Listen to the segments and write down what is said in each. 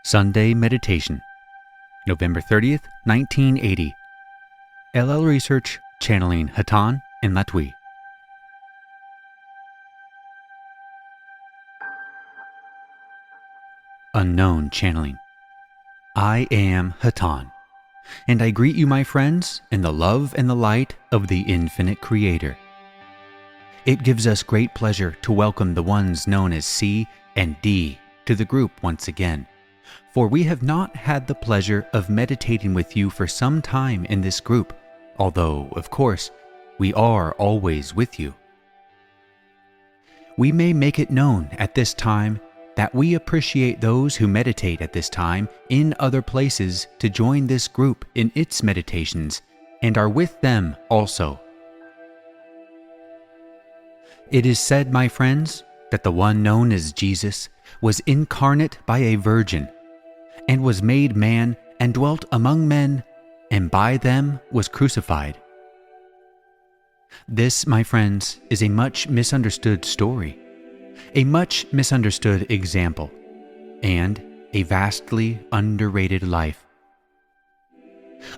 Sunday Meditation, November 30th, 1980. LL Research, channeling Hatonn and Latwii. Unknown channeling. I am Hatonn, and I greet you, my friends, in the love and the light of the infinite Creator. It gives us great pleasure to welcome the ones known as C and D to the group once again, for we have not had the pleasure of meditating with you for some time in this group, although, of course, we are always with you. We may make it known at this time that we appreciate those who meditate at this time in other places to join this group in its meditations and are with them also. It is said, my friends, that the one known as Jesus was incarnate by a virgin, and was made man and dwelt among men, and by them was crucified. This, my friends, is a much misunderstood story, a much misunderstood example, and a vastly underrated life.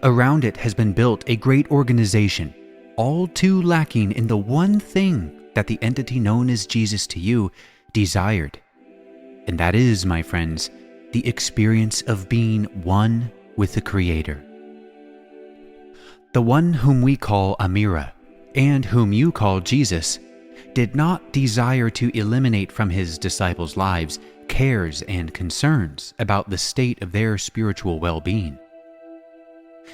Around it has been built a great organization, all too lacking in the one thing that the entity known as Jesus to you desired, and that is, my friends, the experience of being one with the Creator. The one whom we call Amira, and whom you call Jesus, did not desire to eliminate from his disciples' lives cares and concerns about the state of their spiritual well-being.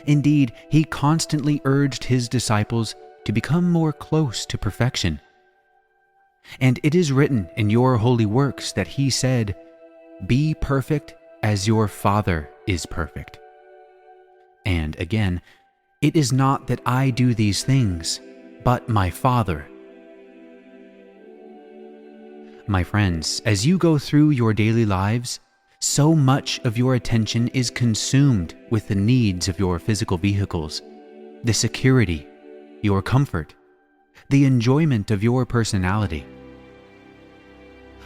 Indeed, he constantly urged his disciples to become more close to perfection. And it is written in your holy works that he said, "Be perfect as your Father is perfect." And again, "It is not that I do these things, but my Father." My friends, as you go through your daily lives, so much of your attention is consumed with the needs of your physical vehicles, the security, your comfort, the enjoyment of your personality.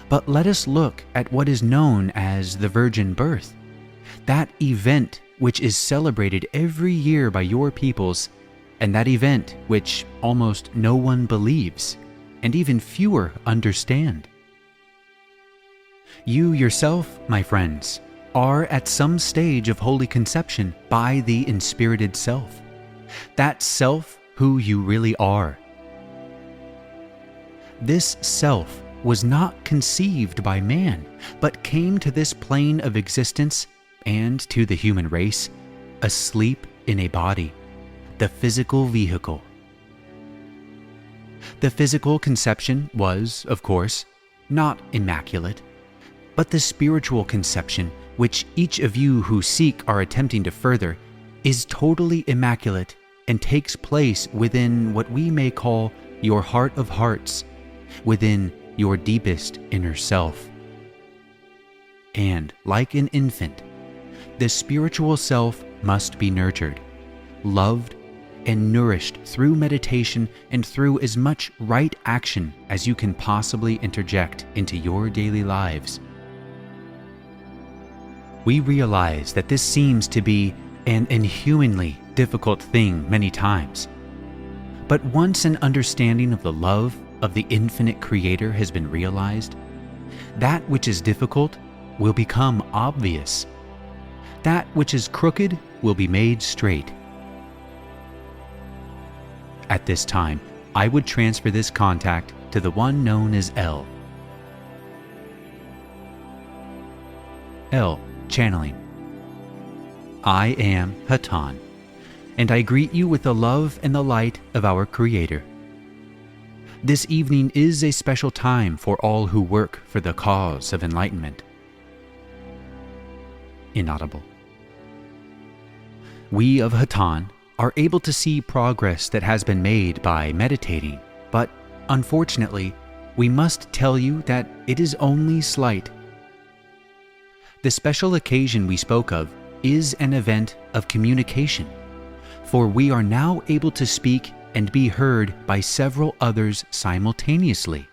But let us look at what is known as the virgin birth, that event which is celebrated every year by your peoples, and that event which almost no one believes, and even fewer understand. You yourself, my friends, are at some stage of holy conception by the inspirited self, that self who you really are. This self was not conceived by man, but came to this plane of existence and to the human race, asleep in a body, the physical vehicle. The physical conception was, of course, not immaculate, but the spiritual conception, which each of you who seek are attempting to further, is totally immaculate and takes place within what we may call your heart of hearts, within your deepest inner self. And like an infant, the spiritual self must be nurtured, loved, and nourished through meditation and through as much right action as you can possibly interject into your daily lives. We realize that this seems to be an inhumanly difficult thing many times. But once an understanding of the love of the infinite Creator has been realized, that which is difficult will become obvious. That which is crooked will be made straight. At this time, I would transfer this contact to the one known as L. L. Channeling. I am Hatonn, and I greet you with the love and the light of our Creator. This evening is a special time for all who work for the cause of enlightenment. Inaudible. We of Hatonn are able to see progress that has been made by meditating, but unfortunately, we must tell you that it is only slight. The special occasion we spoke of is an event of communication, for we are now able to speak and be heard by several others simultaneously.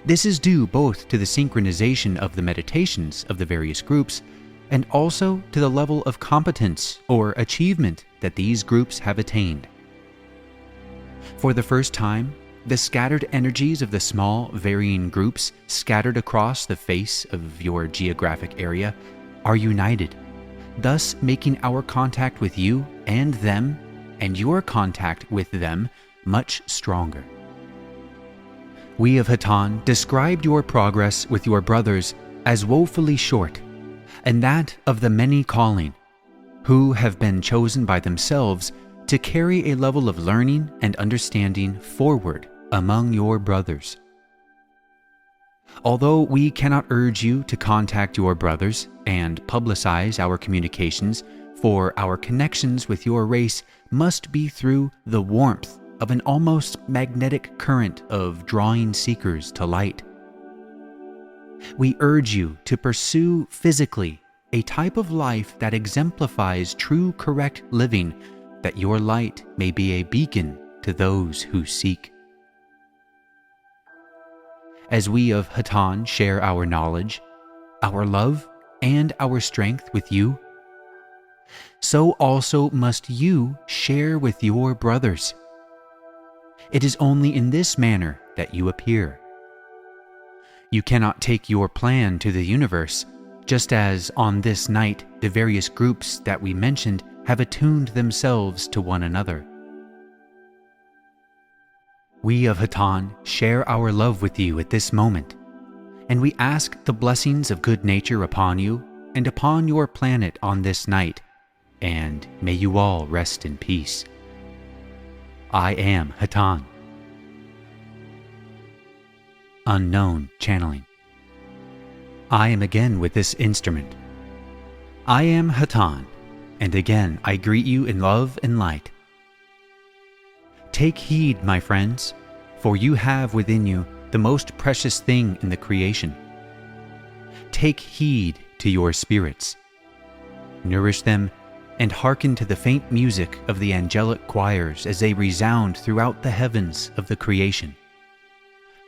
This is due both to the synchronization of the meditations of the various groups and also to the level of competence or achievement that these groups have attained. For the first time, the scattered energies of the small, varying groups scattered across the face of your geographic area are united, thus making our contact with you and them, and your contact with them, much stronger. We of Hatonn described your progress with your brothers as woefully short, and that of the many calling, who have been chosen by themselves to carry a level of learning and understanding forward among your brothers. Although we cannot urge you to contact your brothers and publicize our communications, for our connections with your race must be through the warmth of an almost magnetic current of drawing seekers to light. We urge you to pursue physically a type of life that exemplifies true correct living, that your light may be a beacon to those who seek. As we of Hatonn share our knowledge, our love, and our strength with you, so also must you share with your brothers. It is only in this manner that you appear. You cannot take your plan to the universe, just as on this night the various groups that we mentioned have attuned themselves to one another. We of Hatonn share our love with you at this moment, and we ask the blessings of good nature upon you and upon your planet on this night, and may you all rest in peace. I am Hatonn. Unknown channeling. I am again with this instrument. I am Hatonn, and again I greet you in love and light. Take heed, my friends, for you have within you the most precious thing in the creation. Take heed to your spirits. Nourish them and hearken to the faint music of the angelic choirs as they resound throughout the heavens of the creation.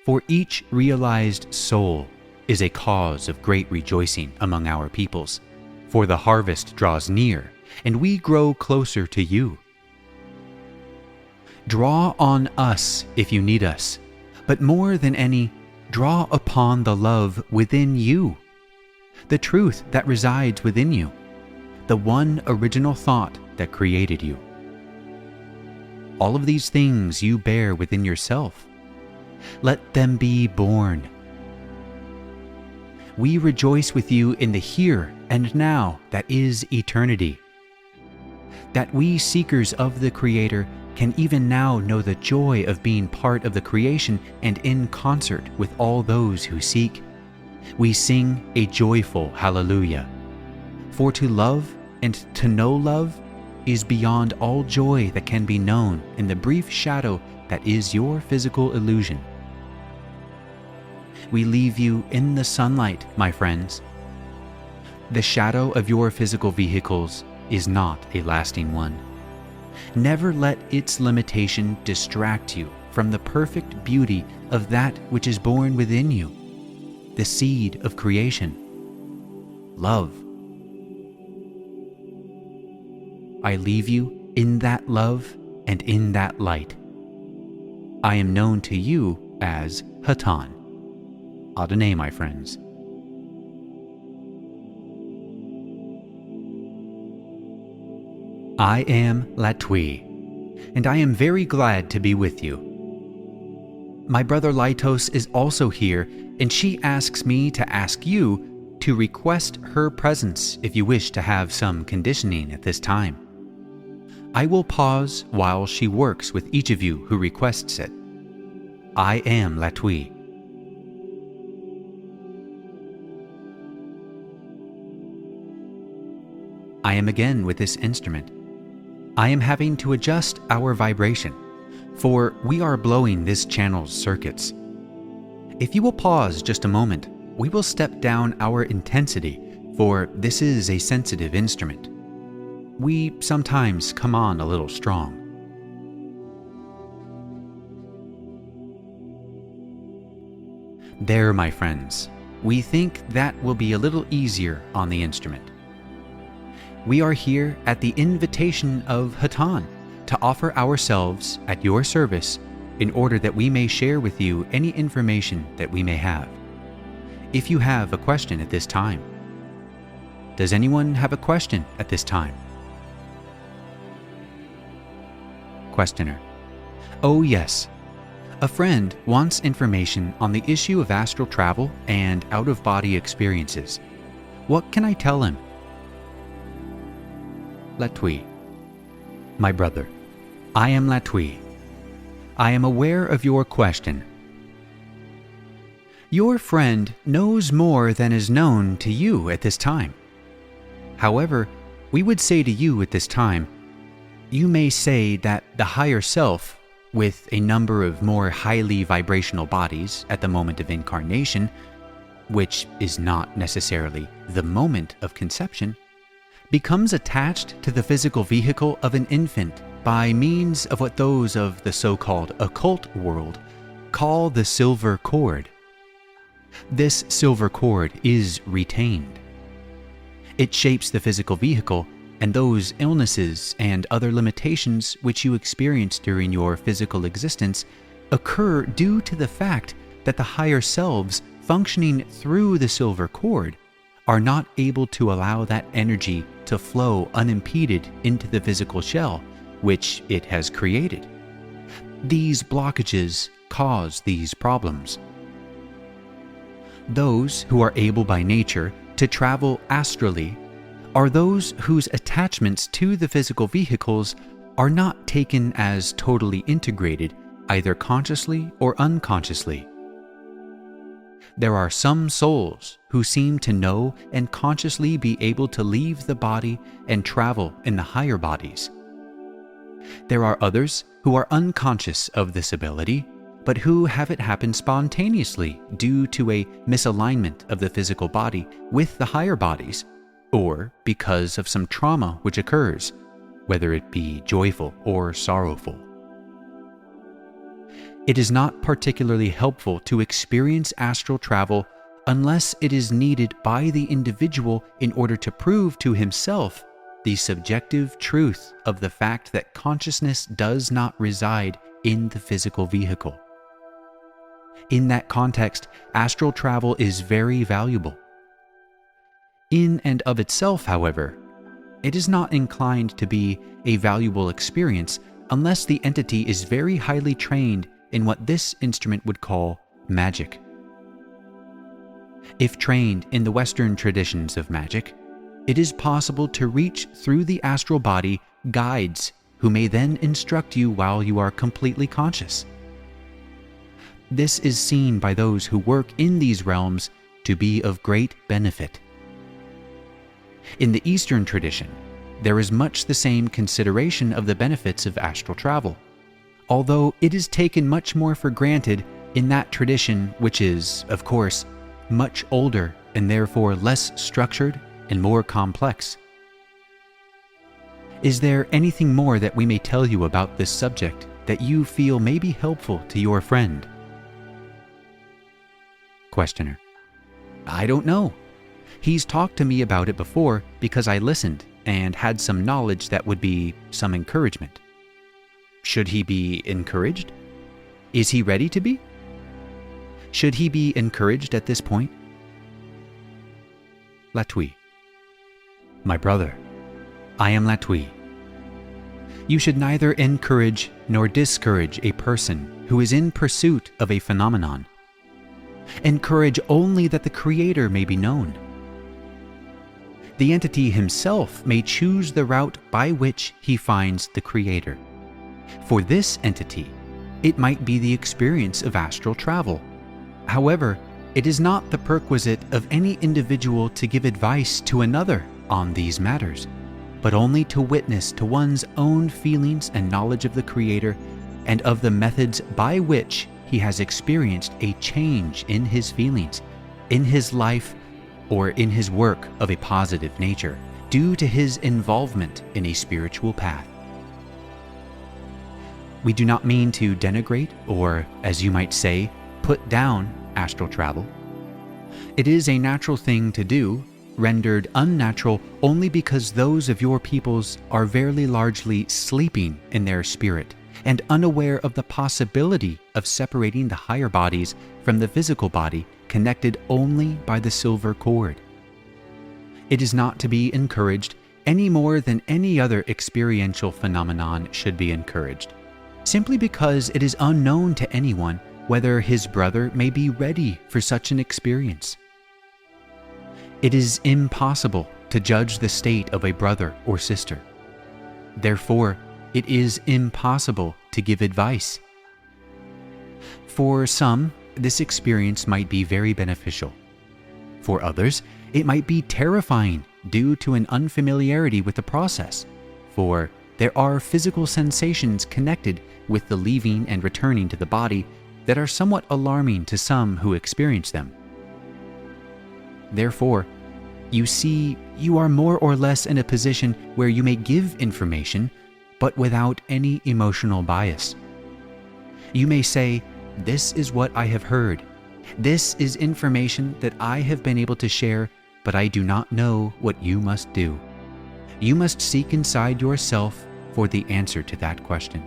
For each realized soul is a cause of great rejoicing among our peoples, for the harvest draws near, and we grow closer to you. Draw on us if you need us, but more than any, draw upon the love within you, the truth that resides within you, the one original thought that created you. All of these things you bear within yourself. Let them be born. We rejoice with you in the here and now that is eternity. That we seekers of the Creator can even now know the joy of being part of the creation and in concert with all those who seek. We sing a joyful hallelujah. For to love and to know love is beyond all joy that can be known in the brief shadow that is your physical illusion. We leave you in the sunlight, my friends. The shadow of your physical vehicles is not a lasting one. Never let its limitation distract you from the perfect beauty of that which is born within you, the seed of creation, love. I leave you in that love and in that light. I am known to you as Hatonn. Adonai, my friends. I am Latwii, and I am very glad to be with you. My brother Lytos is also here, and she asks me to ask you to request her presence if you wish to have some conditioning at this time. I will pause while she works with each of you who requests it. I am Latwii. I am again with this instrument. I am having to adjust our vibration, for we are blowing this channel's circuits. If you will pause just a moment, we will step down our intensity, for this is a sensitive instrument. We sometimes come on a little strong. There, my friends, we think that will be a little easier on the instrument. We are here at the invitation of Hatonn to offer ourselves at your service in order that we may share with you any information that we may have. If you have a question at this time. Does anyone have a question at this time? Questioner: Oh yes. A friend wants information on the issue of astral travel and out-of-body experiences. What can I tell him? Latwii: My brother, I am Latwii. I am aware of your question. Your friend knows more than is known to you at this time. However, we would say to you at this time, you may say that the higher self, with a number of more highly vibrational bodies at the moment of incarnation, which is not necessarily the moment of conception, becomes attached to the physical vehicle of an infant by means of what those of the so-called occult world call the silver cord. This silver cord is retained. It shapes the physical vehicle, and those illnesses and other limitations which you experience during your physical existence occur due to the fact that the higher selves functioning through the silver cord are not able to allow that energy to flow unimpeded into the physical shell which it has created. These blockages cause these problems. Those who are able by nature to travel astrally are those whose attachments to the physical vehicles are not taken as totally integrated, either consciously or unconsciously. There are some souls who seem to know and consciously be able to leave the body and travel in the higher bodies. There are others who are unconscious of this ability, but who have it happen spontaneously due to a misalignment of the physical body with the higher bodies, or because of some trauma which occurs, whether it be joyful or sorrowful. It is not particularly helpful to experience astral travel unless it is needed by the individual in order to prove to himself the subjective truth of the fact that consciousness does not reside in the physical vehicle. In that context, astral travel is very valuable. In and of itself, however, it is not inclined to be a valuable experience unless the entity is very highly trained in what this instrument would call magic. If trained in the Western traditions of magic, it is possible to reach through the astral body guides who may then instruct you while you are completely conscious. This is seen by those who work in these realms to be of great benefit. In the Eastern tradition, there is much the same consideration of the benefits of astral travel, although it is taken much more for granted in that tradition, which is, of course, much older and therefore less structured and more complex. Is there anything more that we may tell you about this subject that you feel may be helpful to your friend? Questioner: I don't know. He's talked to me about it before because I listened and had some knowledge that would be some encouragement. Should he be encouraged? Is he ready to be? Should he be encouraged at this point? Latwii: My brother, I am Latwii. You should neither encourage nor discourage a person who is in pursuit of a phenomenon. Encourage only that the Creator may be known. The entity himself may choose the route by which he finds the Creator. For this entity, it might be the experience of astral travel. However, it is not the perquisite of any individual to give advice to another on these matters, but only to witness to one's own feelings and knowledge of the Creator and of the methods by which he has experienced a change in his feelings, in his life, or in his work of a positive nature, due to his involvement in a spiritual path. We do not mean to denigrate or, as you might say, put down astral travel. It is a natural thing to do, rendered unnatural only because those of your peoples are very largely sleeping in their spirit and unaware of the possibility of separating the higher bodies from the physical body connected only by the silver cord. It is not to be encouraged any more than any other experiential phenomenon should be encouraged, simply because it is unknown to anyone whether his brother may be ready for such an experience. It is impossible to judge the state of a brother or sister. Therefore, it is impossible to give advice. For some, this experience might be very beneficial. For others, it might be terrifying due to an unfamiliarity with the process, for there are physical sensations connected with the leaving and returning to the body that are somewhat alarming to some who experience them. Therefore, you see, you are more or less in a position where you may give information, but without any emotional bias. You may say, "This is what I have heard. This is information that I have been able to share, but I do not know what you must do. You must seek inside yourself for the answer to that question."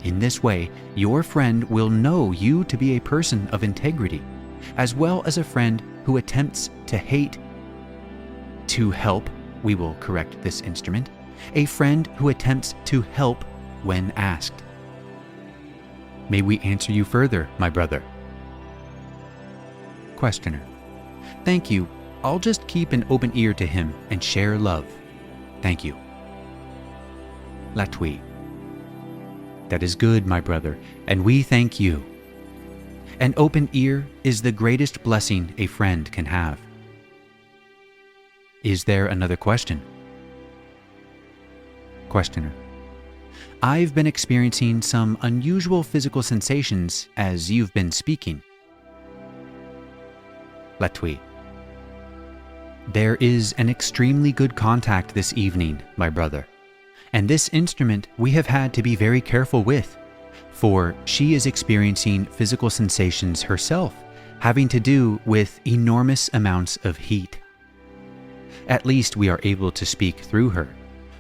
In this way, your friend will know you to be a person of integrity, as well as a friend who attempts to hate. To help, we will correct this instrument, a friend who attempts to help when asked. May we answer you further, my brother? Questioner: Thank you. I'll just keep an open ear to him and share love. Thank you. Latwii: That is good, my brother, and we thank you. An open ear is the greatest blessing a friend can have. Is there another question? Questioner: I've been experiencing some unusual physical sensations as you've been speaking. Latwii: There is an extremely good contact this evening, my brother, and this instrument we have had to be very careful with, for she is experiencing physical sensations herself, having to do with enormous amounts of heat. At least we are able to speak through her,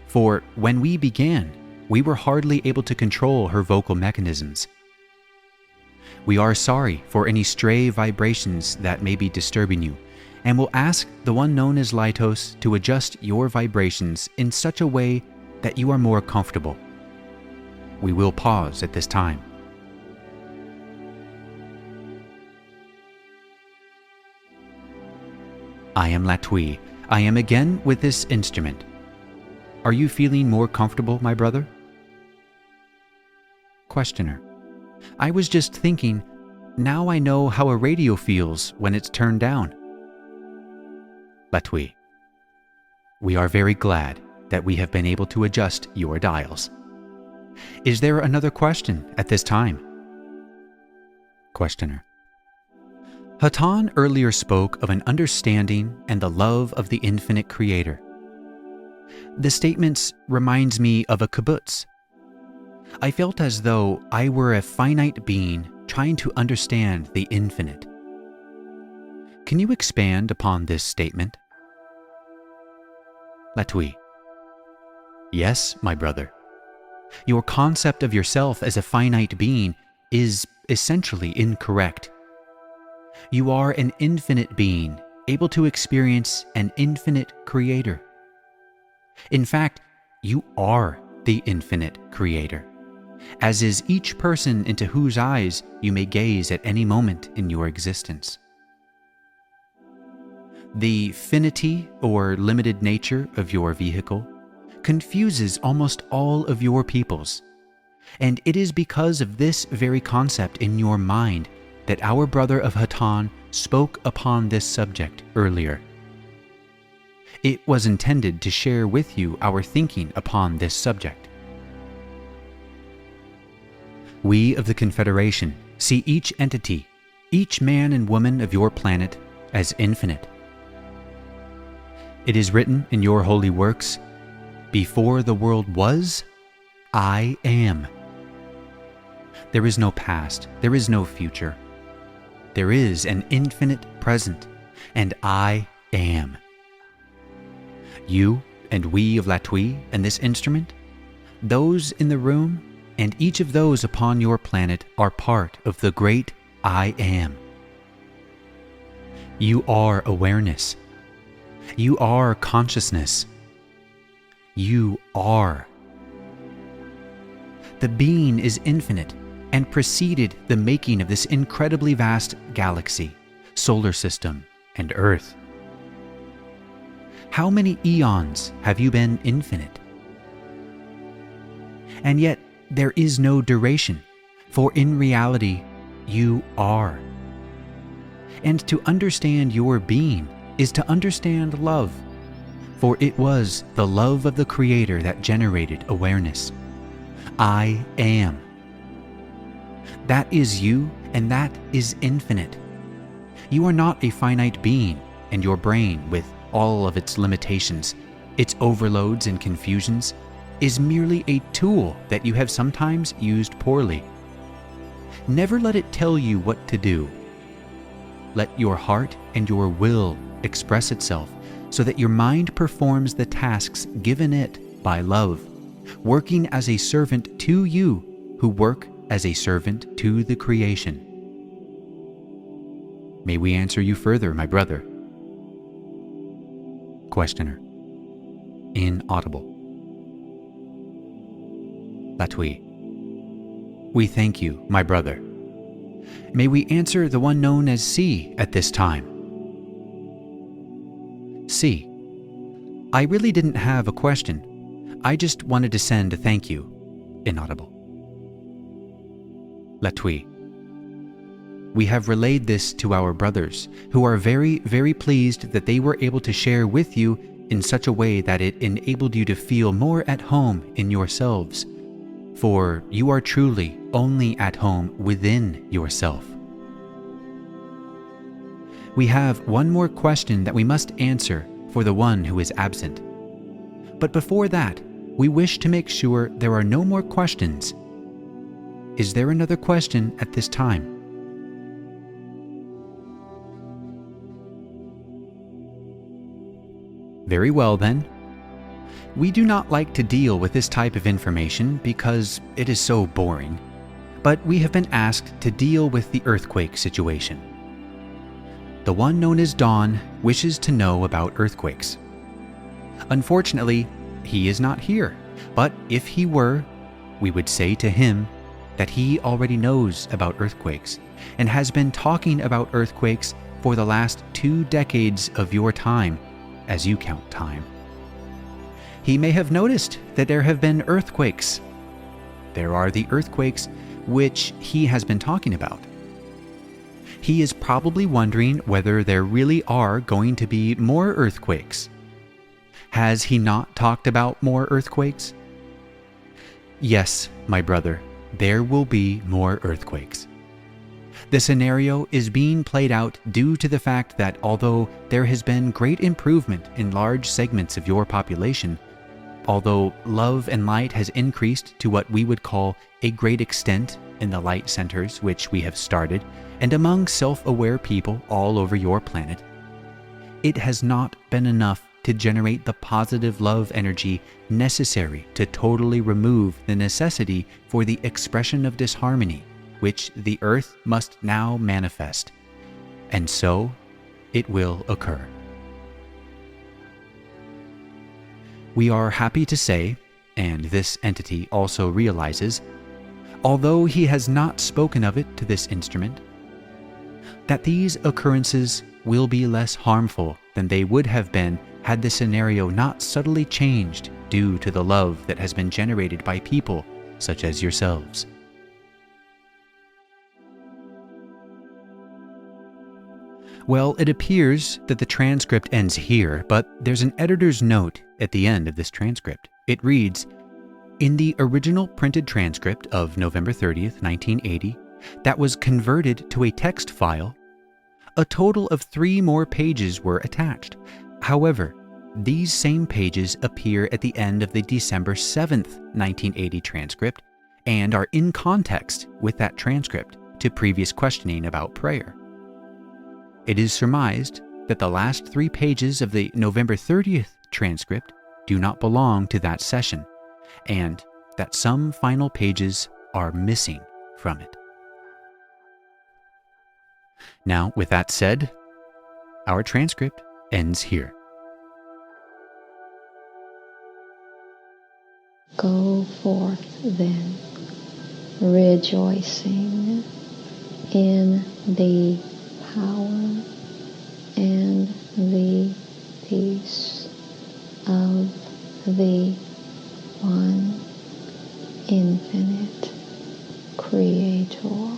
for when we began, we were hardly able to control her vocal mechanisms. We are sorry for any stray vibrations that may be disturbing you, and will ask the one known as Litos to adjust your vibrations in such a way that you are more comfortable. We will pause at this time. I am Latwii. I am again with this instrument. Are you feeling more comfortable, my brother? Questioner: I was just thinking, now I know how a radio feels when it's turned down. Latwii: We are very glad that we have been able to adjust your dials. Is there another question at this time? Questioner: Hatonn earlier spoke of an understanding and the love of the infinite creator. The statements reminds me of a kibbutz. I felt as though I were a finite being trying to understand the infinite. Can you expand upon this statement? Latwii: Yes, my brother. Your concept of yourself as a finite being is essentially incorrect. You are an infinite being, able to experience an infinite creator. In fact, you are the infinite creator, as is each person into whose eyes you may gaze at any moment in your existence. The finity or limited nature of your vehicle confuses almost all of your peoples, and it is because of this very concept in your mind that our brother of Hatonn spoke upon this subject earlier. It was intended to share with you our thinking upon this subject. We of the Confederation see each entity, each man and woman of your planet, as infinite. It is written in your holy works, "Before the world was, I am." There is no past. There is no future. There is an infinite present, and I am. You and we of Latwii and this instrument, those in the room, and each of those upon your planet are part of the great I am. You are awareness. You are consciousness. You are. The being is infinite and preceded the making of this incredibly vast galaxy, solar system, and Earth. How many eons have you been infinite? And yet there is no duration, for in reality, you are. And to understand your being is to understand love, for it was the love of the Creator that generated awareness. I am. That is you, and that is infinite. You are not a finite being, and your brain, with all of its limitations, its overloads and confusions, is merely a tool that you have sometimes used poorly. Never let it tell you what to do. Let your heart and your will express itself so that your mind performs the tasks given it by love, working as a servant to you who work as a servant to the creation. May we answer you further, my brother. Questioner. Inaudible. Latwii. We thank you, my brother. May we answer the one known as C at this time. C. I really didn't have a question. I just wanted to send a thank you. Inaudible. Latwii. We have relayed this to our brothers, who are very, very pleased that they were able to share with you in such a way that it enabled you to feel more at home in yourselves, for you are truly only at home within yourself. We have one more question that we must answer for the one who is absent. But before that, we wish to make sure there are no more questions. Is there another question at this time? Very well then. We do not like to deal with this type of information because it is so boring, but we have been asked to deal with the earthquake situation. The one known as Dawn wishes to know about earthquakes. Unfortunately, he is not here, but if he were, we would say to him that he already knows about earthquakes and has been talking about earthquakes for the last 2 decades of your time, as you count time. He may have noticed that there have been earthquakes. There are the earthquakes which he has been talking about. He is probably wondering whether there really are going to be more earthquakes. Has he not talked about more earthquakes? Yes, my brother, there will be more earthquakes. The scenario is being played out due to the fact that although there has been great improvement in large segments of your population, although love and light has increased to what we would call a great extent in the light centers which we have started, and among self-aware people all over your planet, it has not been enough to generate the positive love energy necessary to totally remove the necessity for the expression of disharmony, which the earth must now manifest. And so, it will occur. We are happy to say, and this entity also realizes, although he has not spoken of it to this instrument, that these occurrences will be less harmful than they would have been had the scenario not subtly changed due to the love that has been generated by people such as yourselves. Well, it appears that the transcript ends here, but there's an editor's note at the end of this transcript. It reads, in the original printed transcript of November 30th, 1980, that was converted to a text file, a total of 3 more pages were attached. However, these same pages appear at the end of the December 7th, 1980 transcript, and are in context with that transcript to previous questioning about prayer. It is surmised that the last 3 pages of the November 30th transcript do not belong to that session, and that some final pages are missing from it. Now, with that said, our transcript ends here. Go forth then, rejoicing in the power and the peace of the one infinite Creator.